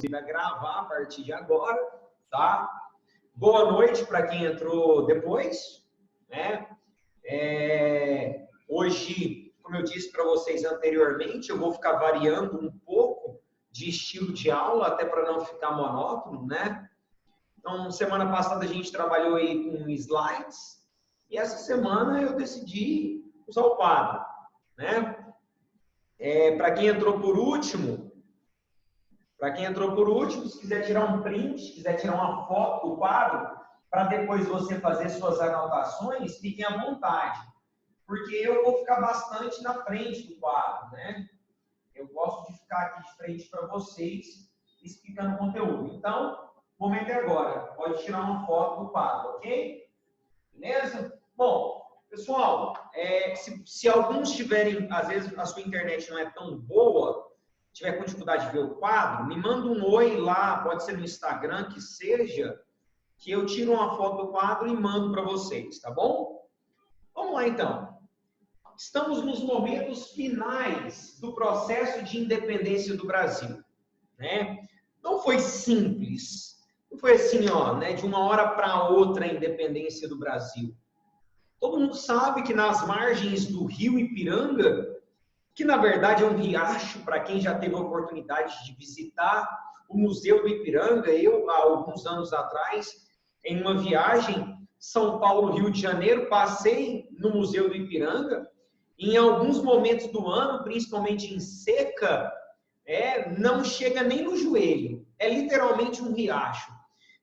vai gravar a partir de agora, tá? Boa noite para quem entrou depois, né? Hoje, como eu disse para vocês anteriormente, eu vou ficar variando um pouco de estilo de aula, até para não ficar monótono, né? Então, semana passada a gente trabalhou aí com slides, e essa semana eu decidi usar o quadro, né? Para quem entrou por último, se quiser tirar um print, se quiser tirar uma foto do quadro, para depois você fazer suas anotações, fiquem à vontade. Porque eu vou ficar bastante na frente do quadro, né? Eu gosto de ficar aqui de frente para vocês, explicando o conteúdo. Então, o momento é agora. Pode tirar uma foto do quadro, ok? Beleza? Bom, pessoal, se alguns tiverem, às vezes a sua internet não é tão boa, tiver com dificuldade de ver o quadro, me manda um oi lá, pode ser no Instagram, que seja, que eu tiro uma foto do quadro e mando para vocês, tá bom? Vamos lá, então. Estamos nos momentos finais do processo de independência do Brasil, né? Não foi simples. Não foi assim, ó, né, de uma hora para outra a independência do Brasil. Todo mundo sabe que nas margens do rio Ipiranga, que na verdade é um riacho, para quem já teve a oportunidade de visitar o Museu do Ipiranga, eu, há alguns anos atrás, em uma viagem São Paulo-Rio de Janeiro, passei no Museu do Ipiranga. Em alguns momentos do ano, principalmente em seca, não chega nem no joelho. É literalmente um riacho.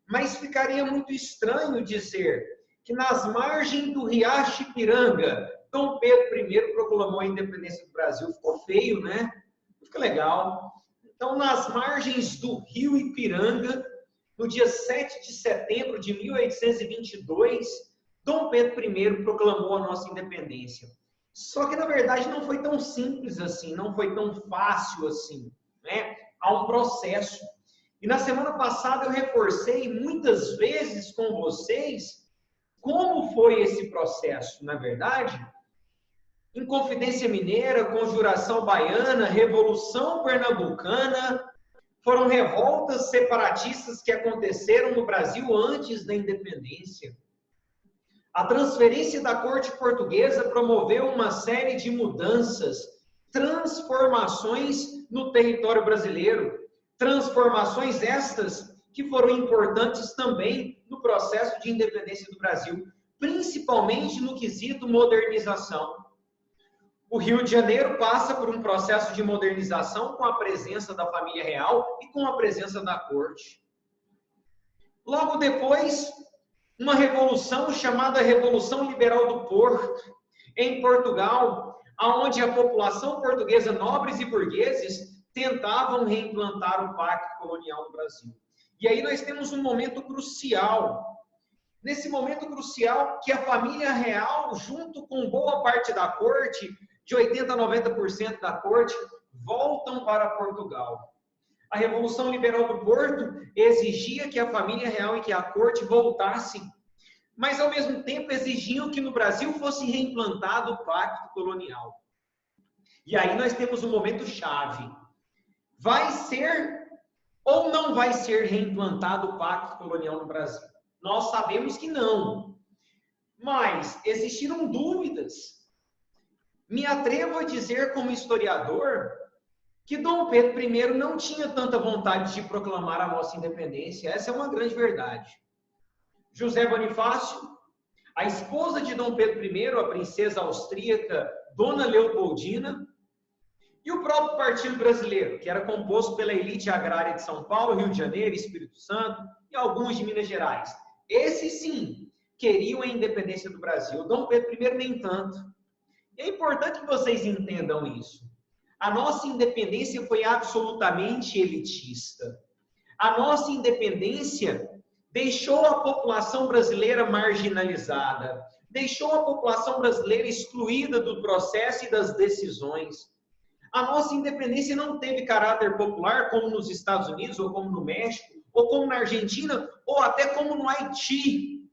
Mas ficaria muito estranho dizer que nas margens do riacho Ipiranga, Dom Pedro I proclamou a independência do Brasil. Ficou feio, né? Fica legal. Então, nas margens do rio Ipiranga, no dia 7 de setembro de 1822, Dom Pedro I proclamou a nossa independência. Só que, na verdade, não foi tão simples assim, não foi tão fácil assim, né? Há um processo. E na semana passada eu reforcei muitas vezes com vocês como foi esse processo, na verdade. Inconfidência Mineira, Conjuração Baiana, Revolução Pernambucana, foram revoltas separatistas que aconteceram no Brasil antes da independência. A transferência da corte portuguesa promoveu uma série de mudanças, transformações no território brasileiro. Transformações estas que foram importantes também no processo de independência do Brasil, principalmente no quesito modernização. O Rio de Janeiro passa por um processo de modernização com a presença da família real e com a presença da corte. Logo depois, uma revolução chamada Revolução Liberal do Porto, em Portugal, onde a população portuguesa, nobres e burgueses, tentavam reimplantar o pacto colonial no Brasil. E aí nós temos um momento crucial. Nesse momento crucial que a família real, junto com boa parte da corte, de 80% a 90% da corte, voltam para Portugal. A Revolução Liberal do Porto exigia que a família real e que a corte voltassem, mas ao mesmo tempo exigiam que no Brasil fosse reimplantado o pacto colonial. E aí nós temos um momento chave. Vai ser ou não vai ser reimplantado o pacto colonial no Brasil? Nós sabemos que não. Mas existiram dúvidas. Me atrevo a dizer, como historiador, que Dom Pedro I não tinha tanta vontade de proclamar a nossa independência. Essa é uma grande verdade. José Bonifácio, a esposa de Dom Pedro I, a princesa austríaca Dona Leopoldina, e o próprio Partido Brasileiro, que era composto pela elite agrária de São Paulo, Rio de Janeiro, Espírito Santo e alguns de Minas Gerais. Esses, sim, queriam a independência do Brasil. Dom Pedro I nem tanto. E é importante que vocês entendam isso. A nossa independência foi absolutamente elitista. A nossa independência deixou a população brasileira marginalizada, deixou a população brasileira excluída do processo e das decisões. A nossa independência não teve caráter popular, como nos Estados Unidos, ou como no México, ou como na Argentina, ou até como no Haiti,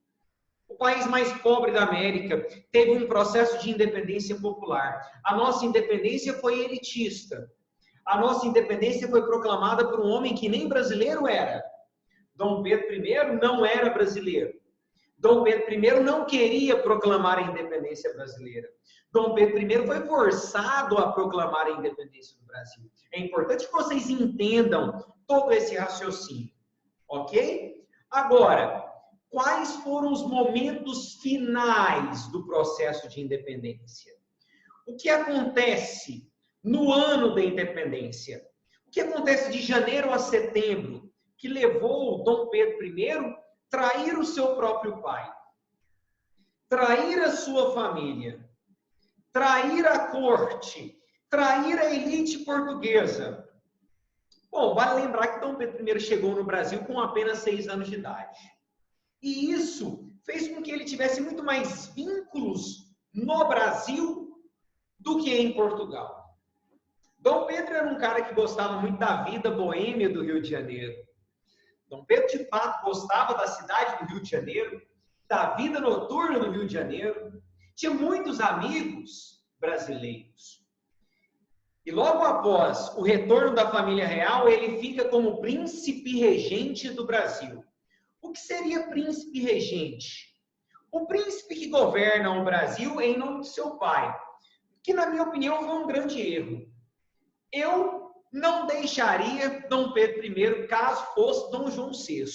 o país mais pobre da América. Teve um processo de independência popular. A nossa independência foi elitista. a nossa independência foi proclamada por um homem que nem brasileiro era. Dom Pedro I não era brasileiro. Dom Pedro I não queria proclamar a independência brasileira. Dom Pedro I foi forçado a proclamar a independência do Brasil. É importante que vocês entendam todo esse raciocínio, ok? Agora, quais foram os momentos finais do processo de independência? O que acontece no ano da independência? O que acontece de janeiro a setembro que levou Dom Pedro I a trair o seu próprio pai, trair a sua família, trair a corte, trair a elite portuguesa? Bom, vale lembrar que Dom Pedro I chegou no Brasil com apenas 6 anos de idade. E isso fez com que ele tivesse muito mais vínculos no Brasil do que em Portugal. Dom Pedro era um cara que gostava muito da vida boêmia do Rio de Janeiro. Dom Pedro, de fato, gostava da cidade do Rio de Janeiro, da vida noturna do Rio de Janeiro. Tinha muitos amigos brasileiros. E logo após o retorno da família real, ele fica como príncipe regente do Brasil. O que seria príncipe regente? O príncipe que governa o Brasil em nome de seu pai, que na minha opinião foi um grande erro. Eu não deixaria Dom Pedro I caso fosse Dom João VI.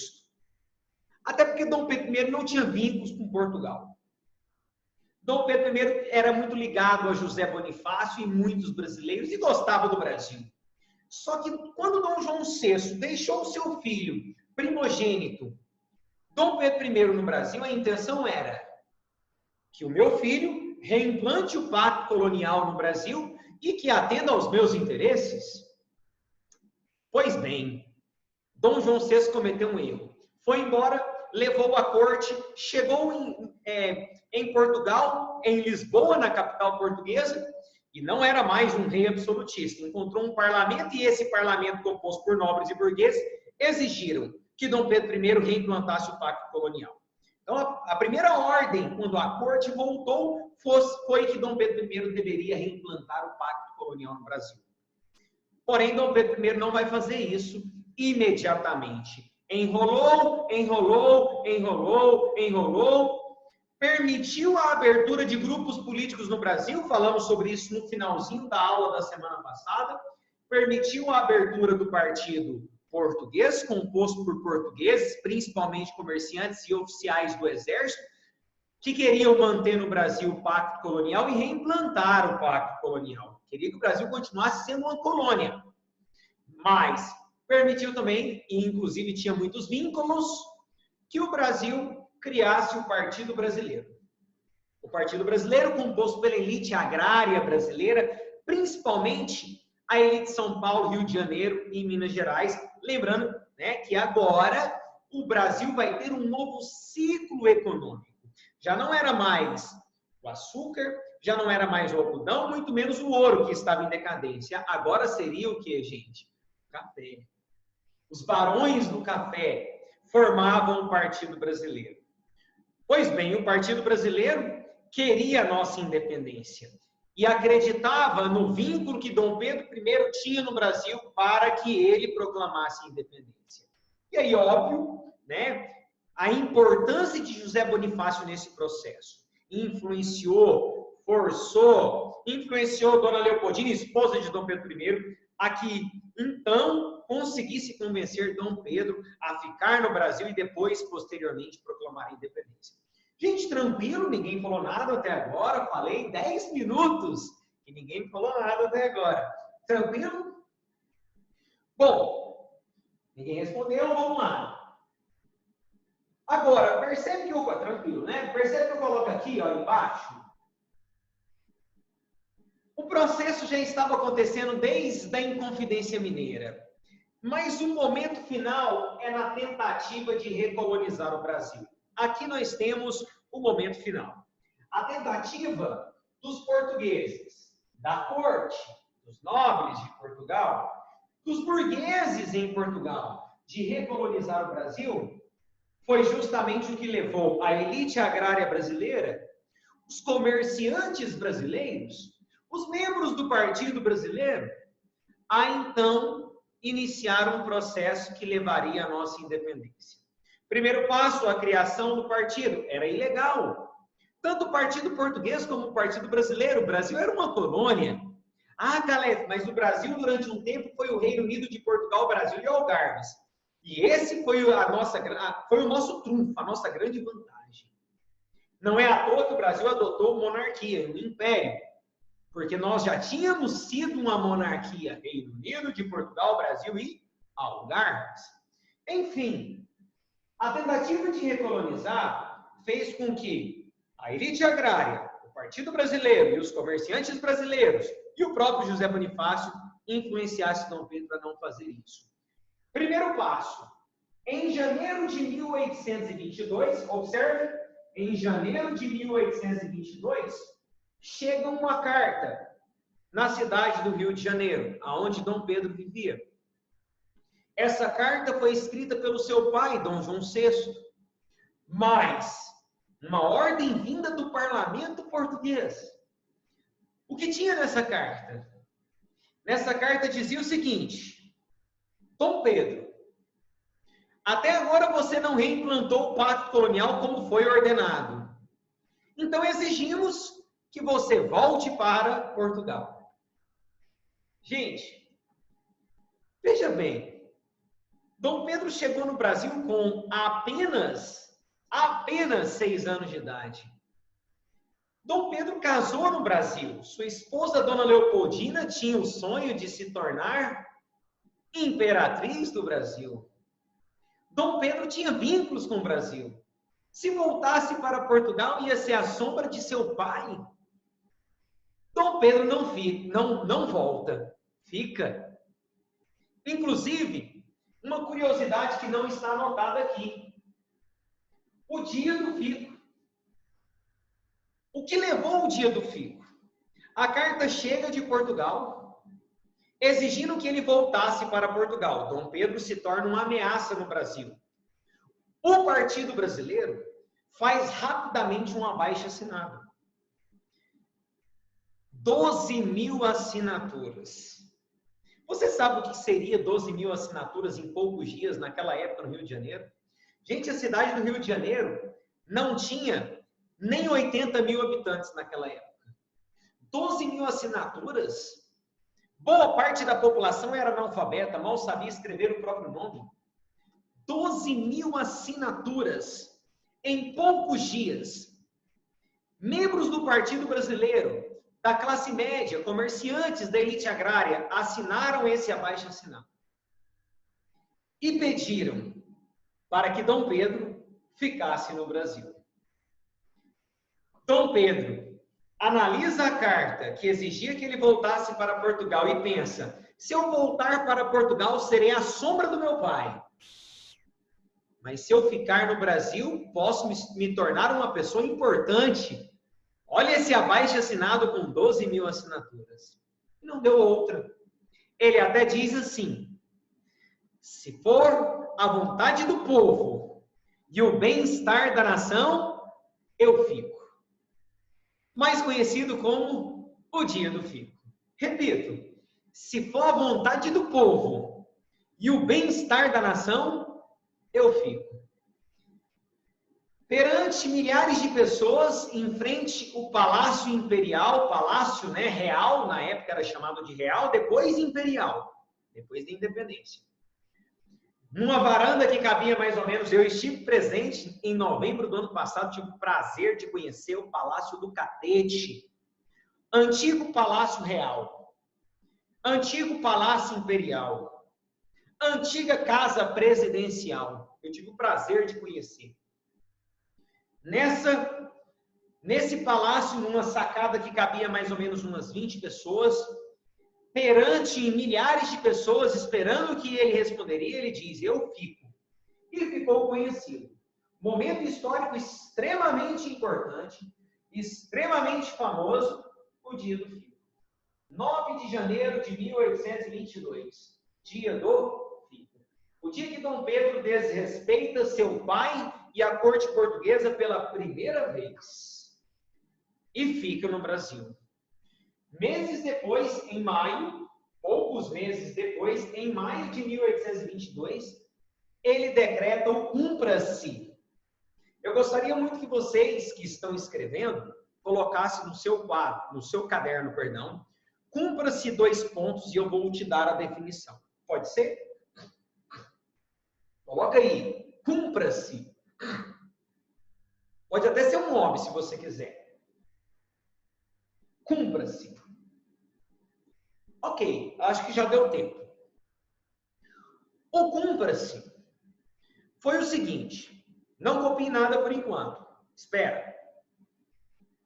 Até porque Dom Pedro I não tinha vínculos com Portugal. Dom Pedro I era muito ligado a José Bonifácio e muitos brasileiros e gostava do Brasil. Só que quando Dom João VI deixou o seu filho primogênito, Dom Pedro I no Brasil, a intenção era que o meu filho reimplante o pacto colonial no Brasil e que atenda aos meus interesses. Pois bem, Dom João VI cometeu um erro. Foi embora, levou a corte, chegou em Portugal, em Lisboa, na capital portuguesa, e não era mais um rei absolutista. Encontrou um parlamento e esse parlamento, composto por nobres e burgueses, exigiram que Dom Pedro I reimplantasse o pacto colonial. Então, a primeira ordem, quando a corte voltou, foi que Dom Pedro I deveria reimplantar o pacto colonial no Brasil. Porém, Dom Pedro I não vai fazer isso imediatamente. Enrolou, permitiu a abertura de grupos políticos no Brasil, falamos sobre isso no finalzinho da aula da semana passada, permitiu a abertura do partido português, composto por portugueses, principalmente comerciantes e oficiais do exército, que queriam manter no Brasil o pacto colonial e reimplantar o pacto colonial. Queria que o Brasil continuasse sendo uma colônia. Mas permitiu também, e inclusive tinha muitos vínculos, que o Brasil criasse o Partido Brasileiro. O Partido Brasileiro, composto pela elite agrária brasileira, principalmente a elite de São Paulo, Rio de Janeiro e Minas Gerais. Lembrando, né, que agora o Brasil vai ter um novo ciclo econômico. Já não era mais o açúcar, já não era mais o algodão, muito menos o ouro, que estava em decadência. Agora seria o que, gente? Café. Os barões do café formavam o Partido Brasileiro. Pois bem, o Partido Brasileiro queria a nossa independência e acreditava no vínculo que Dom Pedro I tinha no Brasil para que ele proclamasse a independência. E aí, óbvio, né, a importância de José Bonifácio nesse processo. Influenciou, forçou, influenciou Dona Leopoldina, esposa de Dom Pedro I, a que, então, conseguisse convencer Dom Pedro a ficar no Brasil e depois, posteriormente, proclamar a independência. Gente, tranquilo, ninguém falou nada até agora, falei 10 minutos e ninguém falou nada até agora. Tranquilo? Bom, ninguém respondeu, vamos lá. Agora, percebe que eu... Tranquilo, né? Percebe que eu coloco aqui, ó, embaixo? O processo já estava acontecendo desde a Inconfidência Mineira. Mas o momento final é na tentativa de recolonizar o Brasil. Aqui nós temos o momento final. A tentativa dos portugueses, da corte, dos nobres de Portugal, dos burgueses em Portugal, de recolonizar o Brasil, foi justamente o que levou a elite agrária brasileira, os comerciantes brasileiros, os membros do Partido Brasileiro, a então iniciar um processo que levaria à nossa independência. Primeiro passo, a criação do partido. Era ilegal. Tanto o Partido Português como o Partido Brasileiro. O Brasil era uma colônia. Ah, Calef, mas o Brasil durante um tempo foi o Reino Unido de Portugal, Brasil e Algarves. E esse foi o nosso trunfo, a nossa grande vantagem. Não é à toa que o Brasil adotou monarquia, um império. Porque nós já tínhamos sido uma monarquia, Reino Unido de Portugal, Brasil e Algarves. Enfim, a tentativa de recolonizar fez com que a elite agrária, o Partido Brasileiro e os comerciantes brasileiros e o próprio José Bonifácio influenciassem Dom Pedro para não fazer isso. Primeiro passo, em janeiro de 1822, observe, em janeiro de 1822, chega uma carta na cidade do Rio de Janeiro, aonde Dom Pedro vivia. Essa carta foi escrita pelo seu pai, Dom João VI, mas uma ordem vinda do parlamento português. O que tinha nessa carta? Nessa carta dizia o seguinte: Dom Pedro, até agora você não reimplantou o pacto colonial como foi ordenado. Então exigimos que você volte para Portugal. Gente, veja bem, Dom Pedro chegou no Brasil com apenas 6 anos de idade. Dom Pedro casou no Brasil. Sua esposa, Dona Leopoldina, tinha o sonho de se tornar imperatriz do Brasil. Dom Pedro tinha vínculos com o Brasil. Se voltasse para Portugal, ia ser a sombra de seu pai. Dom Pedro não volta, fica. Inclusive, uma curiosidade que não está anotada aqui. O dia do fico. O que levou o dia do fico? A carta chega de Portugal, exigindo que ele voltasse para Portugal. Dom Pedro se torna uma ameaça no Brasil. O Partido Brasileiro faz rapidamente um abaixo-assinado. 12.000 assinaturas. Você sabe o que seria 12.000 assinaturas em poucos dias naquela época no Rio de Janeiro? Gente, a cidade do Rio de Janeiro não tinha nem 80.000 habitantes naquela época. 12.000 assinaturas? Boa parte da população era analfabeta, mal sabia escrever o próprio nome. 12.000 assinaturas em poucos dias. Membros do Partido Brasileiro, da classe média, comerciantes da elite agrária, assinaram esse abaixo-assinado. E pediram para que Dom Pedro ficasse no Brasil. Dom Pedro analisa a carta que exigia que ele voltasse para Portugal e pensa: se eu voltar para Portugal, serei a sombra do meu pai. Mas se eu ficar no Brasil, posso me tornar uma pessoa importante. Olha esse abaixo-assinado com 12.000 assinaturas. Não deu outra. Ele até diz assim: se for a vontade do povo e o bem-estar da nação, eu fico. Mais conhecido como o dia do fico. Repito, se for a vontade do povo e o bem-estar da nação, eu fico. Perante milhares de pessoas, em frente ao Palácio Imperial, Palácio Real, na época era chamado de Real, depois Imperial, depois da Independência. Numa varanda que cabia mais ou menos, eu estive presente em novembro do ano passado, tive o prazer de conhecer o Palácio do Catete, antigo Palácio Real, antigo Palácio Imperial, antiga Casa Presidencial. Eu tive o prazer de conhecer. Nesse palácio, numa sacada que cabia mais ou menos umas 20 pessoas, perante milhares de pessoas esperando que ele responderia, ele diz: eu fico. E ficou conhecido. Momento histórico extremamente importante, extremamente famoso, o dia do fico. 9 de janeiro de 1822, dia do fico. O dia que Dom Pedro desrespeita seu pai e a corte portuguesa pela primeira vez e fica no Brasil. Meses depois, em maio, poucos meses depois, em maio de 1822, ele decreta o cumpra-se. Eu gostaria muito que vocês que estão escrevendo colocassem no seu quadro, no seu caderno, perdão, cumpra-se 2 pontos e eu vou te dar a definição. Pode ser? Coloca aí, cumpra-se. Pode até ser um nome, se você quiser. Cumpra-se. Ok, acho que já deu tempo. O cumpra-se foi o seguinte, não copie nada por enquanto, espera.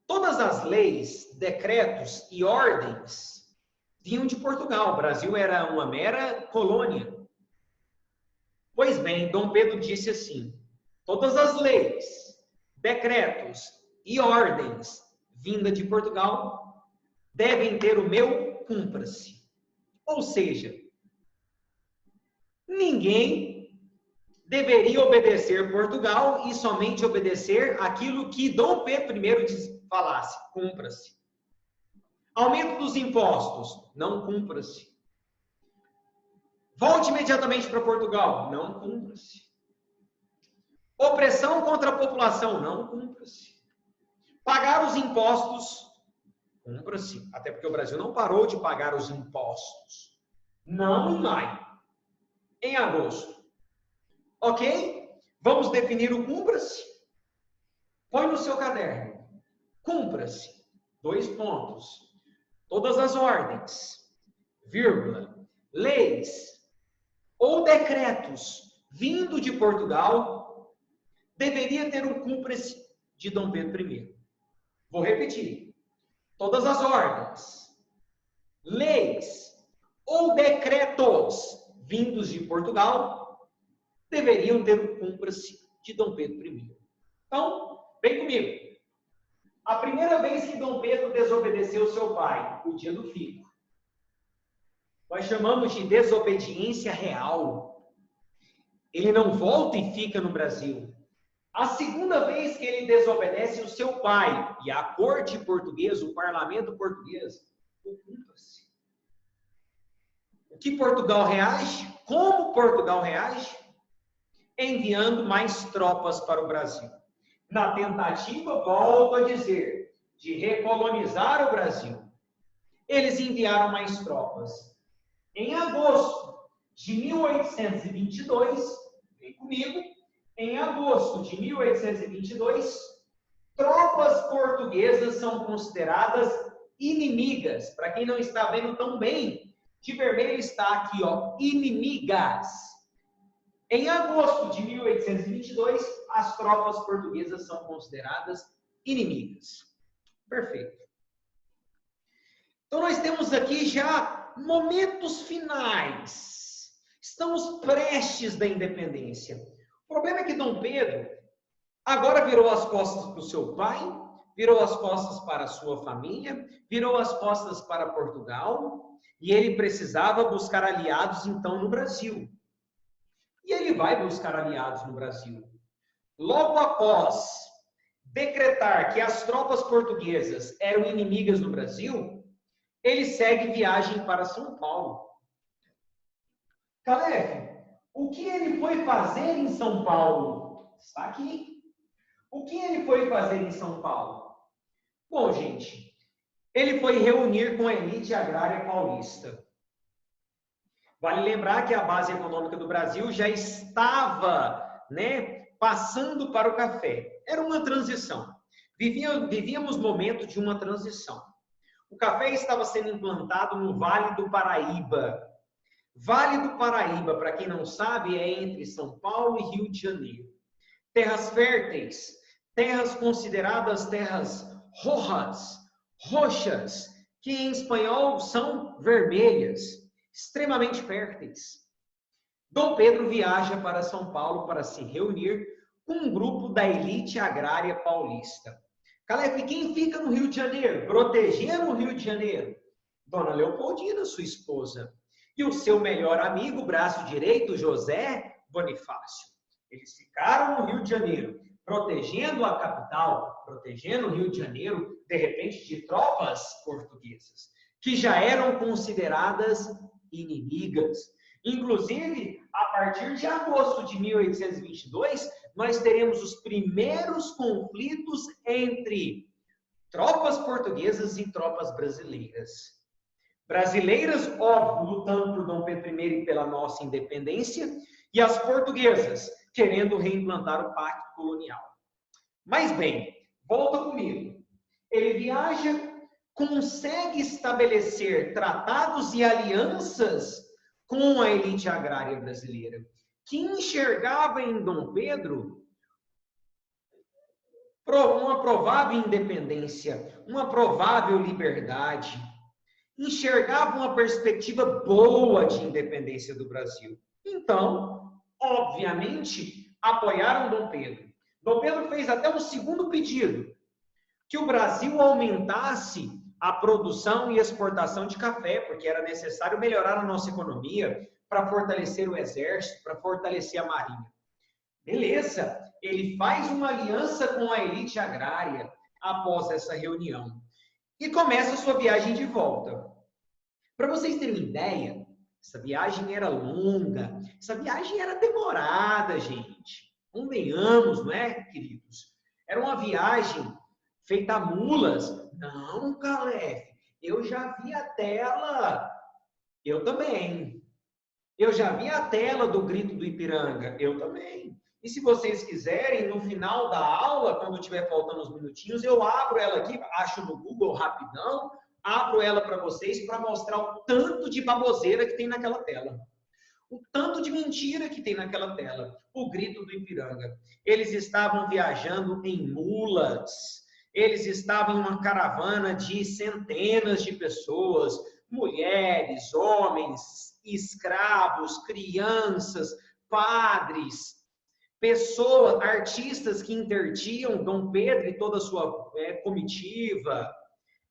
Todas as leis, decretos e ordens vinham de Portugal. O Brasil era uma mera colônia. Pois bem, Dom Pedro disse assim, todas as leis, decretos e ordens vinda de Portugal devem ter o meu cumpra-se. Ou seja, ninguém deveria obedecer Portugal e somente obedecer aquilo que Dom Pedro I falasse, cumpra-se. Aumento dos impostos, não cumpra-se. Volte imediatamente para Portugal, não cumpra-se. Opressão contra a população, não cumpra-se. Pagar os impostos, cumpra-se. Até porque o Brasil não parou de pagar os impostos. Não em maio, em agosto. Ok? Vamos definir o cumpra-se? Põe no seu caderno. Cumpra-se. 2 pontos. Todas as ordens, vírgula, leis ou decretos vindo de Portugal deveria ter um cumpra-se de Dom Pedro I. Vou repetir. Todas as ordens, leis ou decretos vindos de Portugal deveriam ter um cumpra-se de Dom Pedro I. Então, vem comigo. A primeira vez que Dom Pedro desobedeceu seu pai, o dia do fico, nós chamamos de desobediência real. Ele não volta e fica no Brasil. A segunda vez que ele desobedece o seu pai e a corte portuguesa, o parlamento português, o cumpra-se. O que Portugal reage? Como Portugal reage? Enviando mais tropas para o Brasil. Na tentativa, volto a dizer, de recolonizar o Brasil. Eles enviaram mais tropas. Em agosto de 1822, vem comigo, em agosto de 1822, tropas portuguesas são consideradas inimigas. Para quem não está vendo tão bem, de vermelho está aqui, ó, inimigas. Em agosto de 1822, as tropas portuguesas são consideradas inimigas. Perfeito. Então, nós temos aqui já momentos finais. Estamos prestes da independência. O problema é que Dom Pedro agora virou as costas para o seu pai, virou as costas para a sua família, virou as costas para Portugal, e ele precisava buscar aliados, então, no Brasil. E ele vai buscar aliados no Brasil. Logo após decretar que as tropas portuguesas eram inimigas no Brasil, ele segue viagem para São Paulo. Caleb, o que ele foi fazer em São Paulo? Está aqui. O que ele foi fazer em São Paulo? Bom, gente, ele foi reunir com a elite agrária paulista. Vale lembrar que a base econômica do Brasil já estava, passando para o café. Era uma transição. Vivíamos momento de uma transição. O café estava sendo implantado no Vale do Paraíba. Vale do Paraíba, para quem não sabe, é entre São Paulo e Rio de Janeiro. Terras férteis, terras consideradas terras roxas, que em espanhol são vermelhas, extremamente férteis. Dom Pedro viaja para São Paulo para se reunir com um grupo da elite agrária paulista. Caleb, quem fica no Rio de Janeiro, protegendo o Rio de Janeiro? Dona Leopoldina, sua esposa. E o seu melhor amigo, braço direito, José Bonifácio. Eles ficaram no Rio de Janeiro, protegendo a capital, protegendo o Rio de Janeiro, de repente, de tropas portuguesas. que já eram consideradas inimigas. Inclusive, a partir de agosto de 1822, nós teremos os primeiros conflitos entre tropas portuguesas e tropas brasileiras. Brasileiras, óbvio, lutando por Dom Pedro I e pela nossa independência, e as portuguesas, querendo reimplantar o pacto colonial. Mas bem, volta comigo. Ele viaja, consegue estabelecer tratados e alianças com a elite agrária brasileira, que enxergava em Dom Pedro uma provável independência, uma provável liberdade, enxergava uma perspectiva boa de independência do Brasil. Então, obviamente, apoiaram Dom Pedro. Dom Pedro fez até um segundo pedido, que o Brasil aumentasse a produção e exportação de café, porque era necessário melhorar a nossa economia para fortalecer o exército, para fortalecer a marinha. Beleza, ele faz uma aliança com a elite agrária após essa reunião e começa a sua viagem de volta. Para vocês terem ideia, essa viagem era longa, essa viagem era demorada, gente. Convenhamos, não é, queridos? Era uma viagem feita a mulas. Não, Calef, eu já vi a tela. Eu também. Eu já vi a tela do Grito do Ipiranga. Eu também. E se vocês quiserem, no final da aula, quando tiver faltando uns minutinhos, eu abro ela aqui, acho no Google rapidão, abro ela para vocês para mostrar o tanto de baboseira que tem naquela tela. O tanto de mentira que tem naquela tela. O Grito do Ipiranga. Eles estavam viajando em mulas. Eles estavam em uma caravana de centenas de pessoas, mulheres, homens, escravos, crianças, padres, pessoas, artistas que interdiam Dom Pedro e toda a sua comitiva.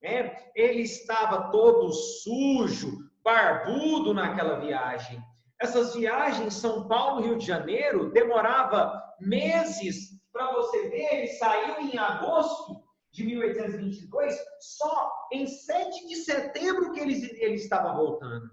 Ele estava todo sujo, barbudo naquela viagem. Essas viagens São Paulo, Rio de Janeiro, demorava meses para você ver. Ele saiu em agosto de 1822, só em 7 de setembro que ele estava voltando.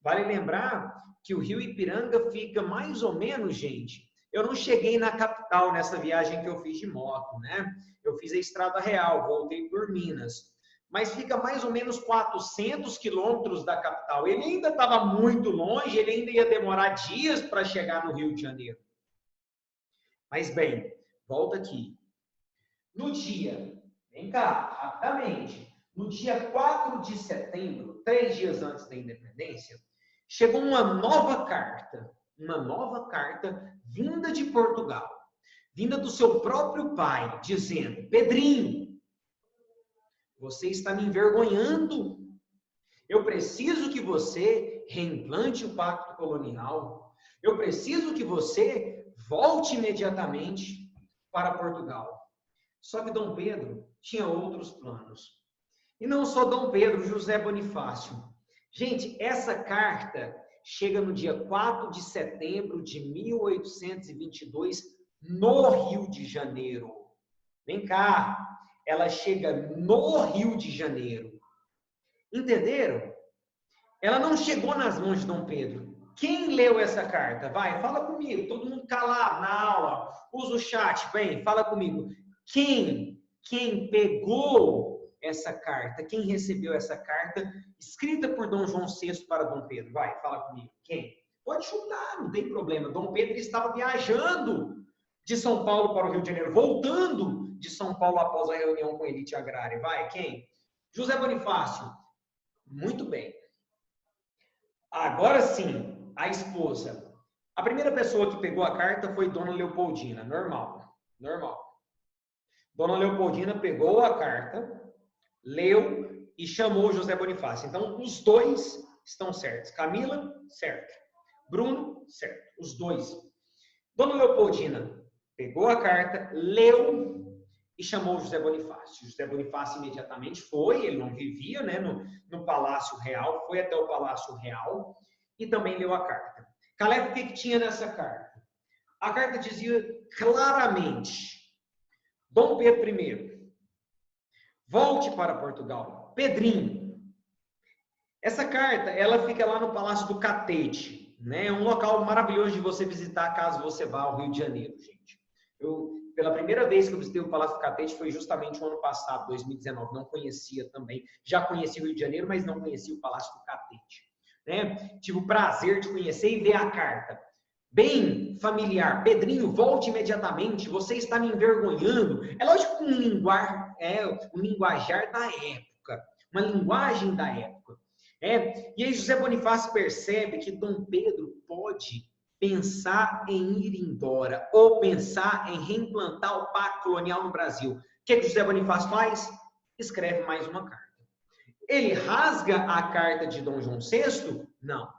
Vale lembrar que o Rio Ipiranga fica mais ou menos, gente, eu não cheguei na capital nessa viagem que eu fiz de moto, né? Eu fiz a Estrada Real, voltei por Minas. Mas fica mais ou menos 400 quilômetros da capital. Ele ainda estava muito longe, ele ainda ia demorar dias para chegar no Rio de Janeiro. Mas bem, volta aqui. No dia, vem cá, rapidamente, no dia 4 de setembro, 3 dias antes da independência, chegou uma nova carta vinda de Portugal, vinda do seu próprio pai, dizendo: Pedrinho, você está me envergonhando. Eu preciso que você reimplante o pacto colonial. Eu preciso que você volte imediatamente para Portugal. Só que Dom Pedro tinha outros planos. E não só Dom Pedro, José Bonifácio. Gente, essa carta chega no dia 4 de setembro de 1822, no Rio de Janeiro. Vem cá. Ela chega no Rio de Janeiro. Entenderam? Ela não chegou nas mãos de Dom Pedro. Quem leu essa carta? Vai, fala comigo. Todo mundo calado na aula. Usa o chat. Bem, fala comigo. Quem pegou essa carta? Quem recebeu essa carta escrita por Dom João VI para Dom Pedro? Vai, fala comigo. Quem? Pode chutar, não tem problema. Dom Pedro estava viajando de São Paulo para o Rio de Janeiro, voltando de São Paulo após a reunião com a elite agrária. Vai, quem? José Bonifácio. Muito bem. Agora sim, a esposa. A primeira pessoa que pegou a carta foi Dona Leopoldina. Normal. Dona Leopoldina pegou a carta, leu e chamou José Bonifácio. Então, os dois estão certos. Camila, certo. Bruno, certo. Os dois. Dona Leopoldina pegou a carta, leu e chamou José Bonifácio. José Bonifácio imediatamente foi, ele não vivia, né, no Palácio Real, foi até o Palácio Real e também leu a carta. Calef, o que tinha nessa carta? A carta dizia claramente: Dom Pedro I, volte para Portugal. Pedrinho, Essa carta, ela fica lá no Palácio do Catete, né? É um local maravilhoso de você visitar caso você vá ao Rio de Janeiro, gente. Pela primeira vez que eu visitei o Palácio do Catete foi justamente o ano passado, 2019. Não conhecia também. Já conheci o Rio de Janeiro, mas não conhecia o Palácio do Catete. Né? Tive o prazer de conhecer e ver a carta. Bem familiar. Pedrinho, volte imediatamente. Você está me envergonhando. É lógico que um linguajar da época. Uma linguagem da época. E aí José Bonifácio percebe que Dom Pedro pode pensar em ir embora ou pensar em reimplantar o pacto colonial no Brasil. O que José Bonifácio faz? Escreve mais uma carta. Ele rasga a carta de Dom João VI? Não.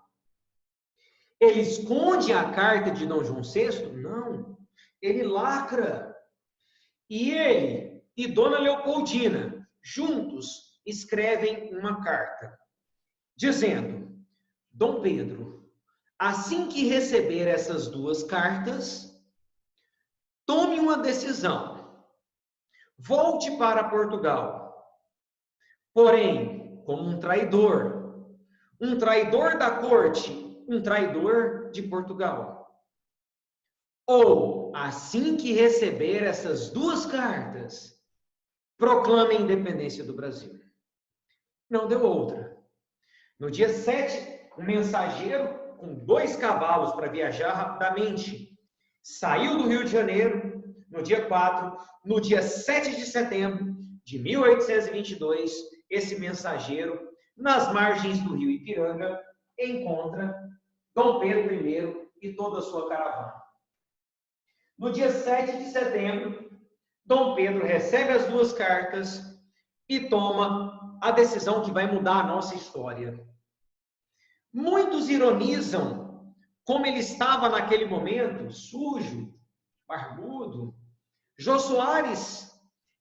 Ele esconde a carta de Dom João VI? Não. Ele lacra. E ele e Dona Leopoldina, juntos, escrevem uma carta, dizendo: Dom Pedro, assim que receber essas duas cartas, tome uma decisão. Volte para Portugal. Porém, como um traidor da corte, um traidor de Portugal. Ou, assim que receber essas duas cartas, proclame a independência do Brasil. Não deu outra. No dia 7, um mensageiro com 2 cavalos para viajar rapidamente saiu do Rio de Janeiro no dia 4, no dia 7 de setembro de 1822, esse mensageiro, nas margens do rio Ipiranga, encontra Dom Pedro I e toda a sua caravana. No dia 7 de setembro, Dom Pedro recebe as 2 cartas e toma a decisão que vai mudar a nossa história. Muitos ironizam como ele estava naquele momento, sujo, barbudo. Jô Soares,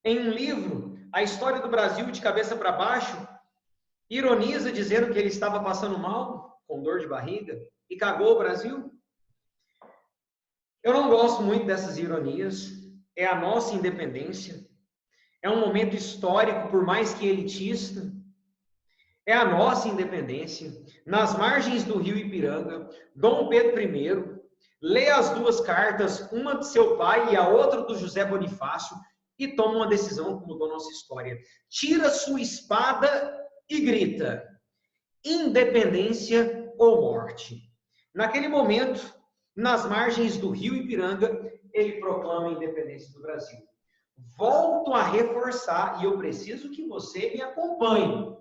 em um livro, A História do Brasil de Cabeça para Baixo, ironiza dizendo que ele estava passando mal, com dor de barriga, e cagou o Brasil. Eu não gosto muito dessas ironias. É a nossa independência. É um momento histórico, por mais que elitista. É a nossa independência. Nas margens do rio Ipiranga, Dom Pedro I lê as 2 cartas, uma de seu pai e a outra do José Bonifácio, e toma uma decisão que mudou nossa história. Tira sua espada e grita: independência ou morte. Naquele momento, nas margens do rio Ipiranga, ele proclama a independência do Brasil. Volto a reforçar, e eu preciso que você me acompanhe.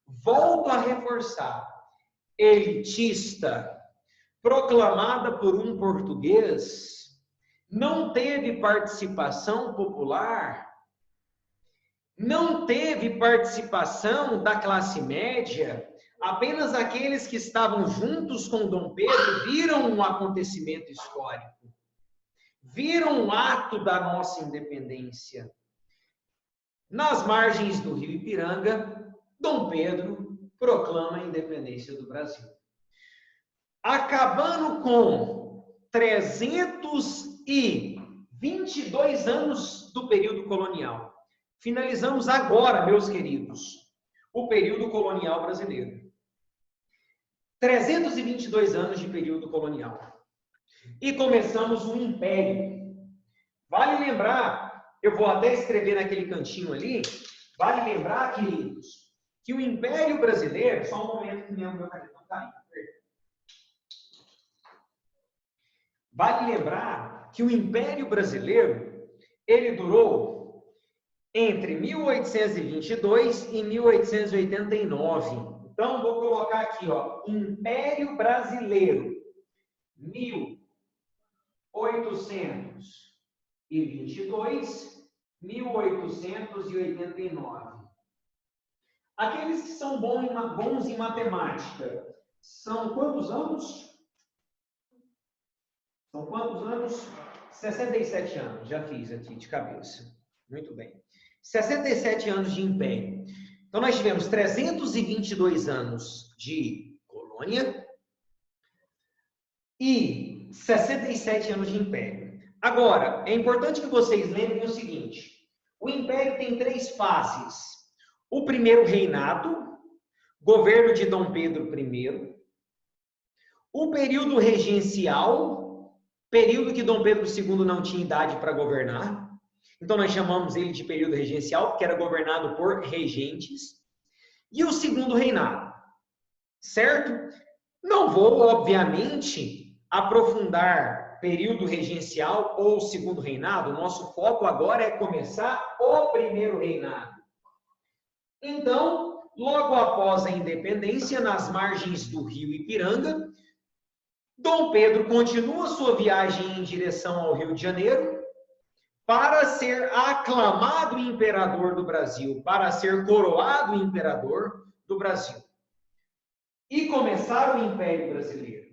Volto a reforçar. Elitista, proclamada por um português, não teve participação popular, não teve participação da classe média. Apenas aqueles que estavam juntos com Dom Pedro viram um acontecimento histórico, viram um ato da nossa independência. Nas margens do rio Ipiranga, Dom Pedro proclama a independência do Brasil. Acabando com 322 anos do período colonial. Finalizamos agora, meus queridos, o período colonial brasileiro. 322 anos de período colonial. E começamos um império. Vale lembrar, eu vou até escrever naquele cantinho ali, vale lembrar, queridos, que o Império Brasileiro, só um momento que meu canetão está aí. Vale lembrar que o Império Brasileiro, ele durou entre 1822 e 1889. Então, vou colocar aqui, ó, Império Brasileiro, 1822, 1889. Aqueles que são bons em matemática, são quantos anos? São quantos anos? 67 anos, já fiz aqui de cabeça. Muito bem. 67 anos de império. Então, nós tivemos 322 anos de colônia e 67 anos de império. Agora, é importante que vocês lembrem o seguinte: o império tem 3 fases. O primeiro reinado, governo de Dom Pedro I, o período regencial, período que Dom Pedro II não tinha idade para governar, então nós chamamos ele de período regencial, porque era governado por regentes, e o segundo reinado, certo? Não vou, obviamente, aprofundar período regencial ou segundo reinado, nosso foco agora é começar o primeiro reinado. Então, logo após a independência, nas margens do rio Ipiranga, Dom Pedro continua sua viagem em direção ao Rio de Janeiro para ser aclamado imperador do Brasil, para ser coroado imperador do Brasil e começar o Império Brasileiro.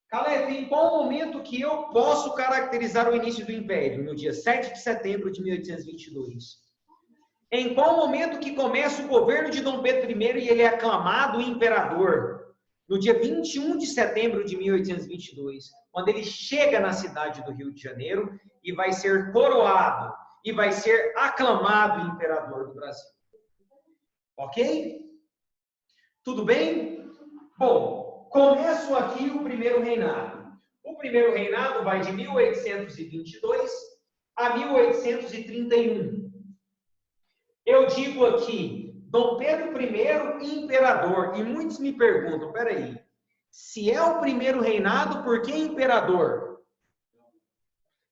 Caleb, em qual momento que eu posso caracterizar o início do Império? No dia 7 de setembro de 1822. Em qual momento que começa o governo de Dom Pedro I e ele é aclamado imperador? No dia 21 de setembro de 1822, quando ele chega na cidade do Rio de Janeiro e vai ser coroado e vai ser aclamado imperador do Brasil. Ok? Tudo bem? Bom, começo aqui o primeiro reinado. O primeiro reinado vai de 1822 a 1831. Eu digo aqui, Dom Pedro I, imperador. E muitos me perguntam, peraí, se é o primeiro reinado, por que imperador?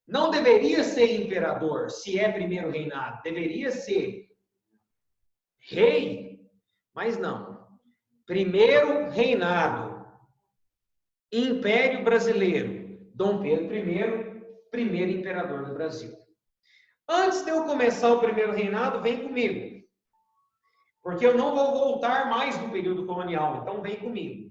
Não deveria ser imperador, se é primeiro reinado. Deveria ser rei, mas não. Primeiro reinado, Império Brasileiro, Dom Pedro I, primeiro imperador do Brasil. Antes de eu começar o primeiro reinado, vem comigo. Porque eu não vou voltar mais no período colonial, então vem comigo.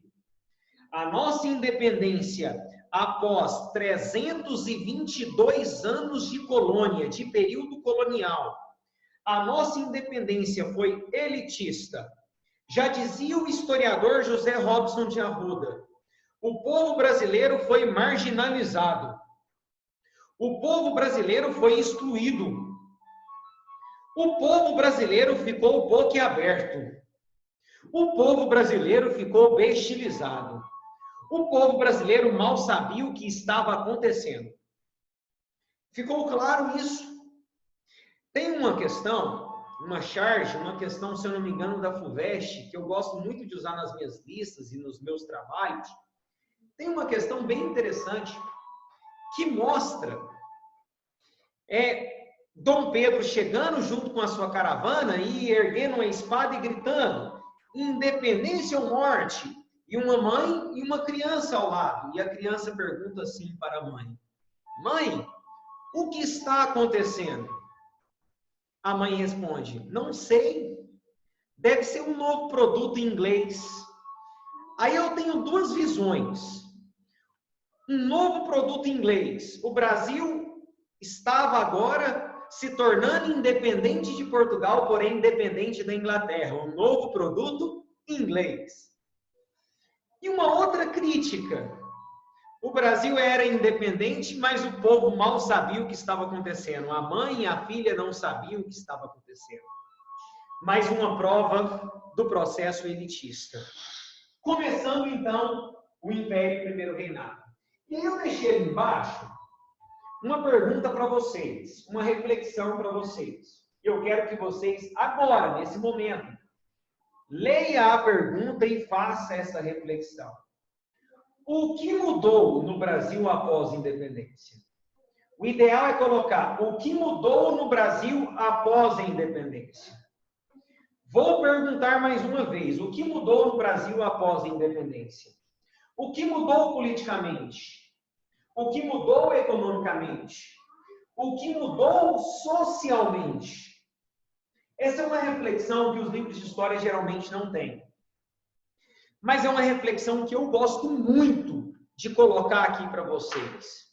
A nossa independência, após 322 anos de colônia, de período colonial, a nossa independência foi elitista. Já dizia o historiador José Robson de Arruda, o povo brasileiro foi marginalizado. O povo brasileiro foi excluído. O povo brasileiro ficou boquiaberto. O povo brasileiro ficou bestilizado. O povo brasileiro mal sabia o que estava acontecendo. Ficou claro isso? Tem uma questão, uma charge, uma questão, se eu não me engano, da FUVEST, que eu gosto muito de usar nas minhas listas e nos meus trabalhos. Tem uma questão bem interessante que mostra Dom Pedro chegando junto com a sua caravana e erguendo uma espada e gritando independência ou morte, e uma mãe e uma criança ao lado. E a criança pergunta assim para a mãe: mãe, o que está acontecendo? A mãe responde: não sei, deve ser um novo produto em inglês. Aí eu tenho duas visões. Um novo produto em inglês. O Brasil estava agora se tornando independente de Portugal, porém independente da Inglaterra. Um novo produto em inglês. E uma outra crítica. O Brasil era independente, mas o povo mal sabia o que estava acontecendo. A mãe e a filha não sabiam o que estava acontecendo. Mais uma prova do processo elitista. Começando, então, o Império Primeiro Reinado. E aí eu deixei ali embaixo uma pergunta para vocês, uma reflexão para vocês. Eu quero que vocês, agora, nesse momento, leia a pergunta e faça essa reflexão. O que mudou no Brasil após a independência? O ideal é colocar o que mudou no Brasil após a independência. Vou perguntar mais uma vez, o que mudou no Brasil após a independência? O que mudou politicamente? O que mudou economicamente? O que mudou socialmente? Essa é uma reflexão que os livros de história geralmente não têm. Mas é uma reflexão que eu gosto muito de colocar aqui para vocês.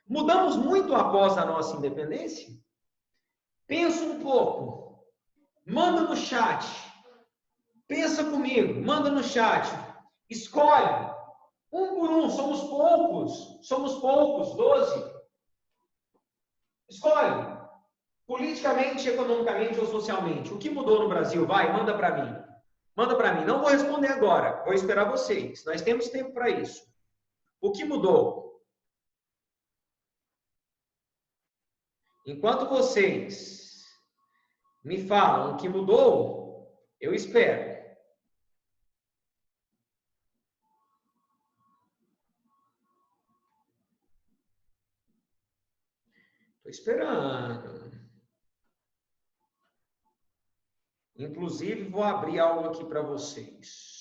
Mudamos muito após a nossa independência? Pensa um pouco. Manda no chat. Pensa comigo. Manda no chat. Escolhe. Um por um. Somos poucos. Somos poucos. 12. Escolhe. Politicamente, economicamente ou socialmente. O que mudou no Brasil? Vai, manda para mim. Manda para mim. Não vou responder agora. Vou esperar vocês. Nós temos tempo para isso. O que mudou? Enquanto vocês me falam o que mudou, eu espero. Estou esperando. Inclusive, vou abrir algo aqui para vocês.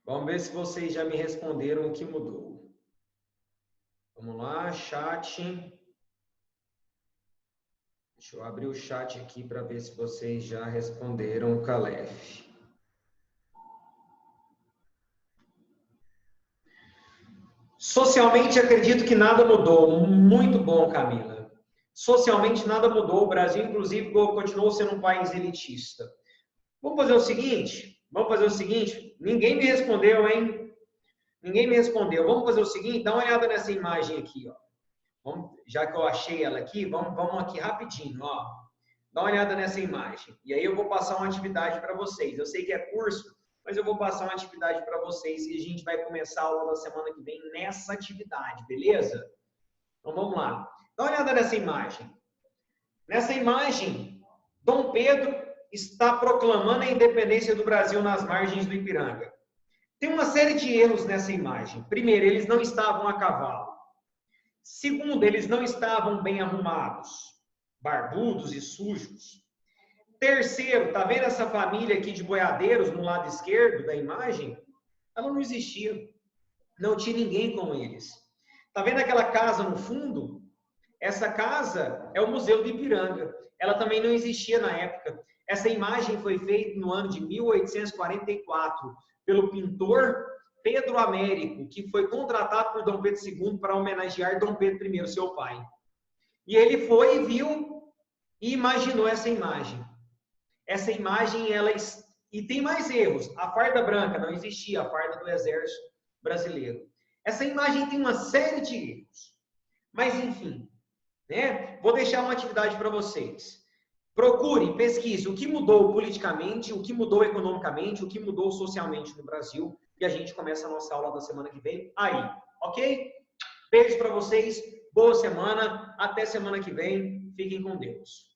Vamos ver se vocês já me responderam o que mudou. Vamos lá, chat. Deixa eu abrir o chat aqui para ver se vocês já responderam o Calef. Socialmente, acredito que nada mudou. Muito bom, Camila. Socialmente, nada mudou. O Brasil, inclusive, continuou sendo um país elitista. Vamos fazer o seguinte? Ninguém me respondeu, hein? Ninguém me respondeu. Vamos fazer o seguinte? Dá uma olhada nessa imagem aqui, ó. Já que eu achei ela aqui, vamos aqui rapidinho, ó. Dá uma olhada nessa imagem. E aí eu vou passar uma atividade para vocês. Eu sei que é curso, mas eu vou passar uma atividade para vocês e a gente vai começar a aula da semana que vem nessa atividade, beleza? Então vamos lá. Dá uma olhada nessa imagem. Nessa imagem, Dom Pedro está proclamando a independência do Brasil nas margens do Ipiranga. Tem uma série de erros nessa imagem. Primeiro, eles não estavam a cavalo. Segundo, eles não estavam bem arrumados, barbudos e sujos. Terceiro, tá vendo essa família aqui de boiadeiros no lado esquerdo da imagem? Ela não existia. Não tinha ninguém com eles. Tá vendo aquela casa no fundo? Essa casa é o Museu do Ipiranga. Ela também não existia na época. Essa imagem foi feita no ano de 1844 pelo pintor Pedro Américo, que foi contratado por Dom Pedro II para homenagear Dom Pedro I, seu pai. E ele foi e viu e imaginou essa imagem. Essa imagem, e tem mais erros. A farda branca não existia, a farda do Exército Brasileiro. Essa imagem tem uma série de erros. Mas, enfim, né? Vou deixar uma atividade para vocês. Procure, pesquise o que mudou politicamente, o que mudou economicamente, o que mudou socialmente no Brasil. E a gente começa a nossa aula da semana que vem aí, ok? Beijo para vocês, boa semana, até semana que vem, fiquem com Deus.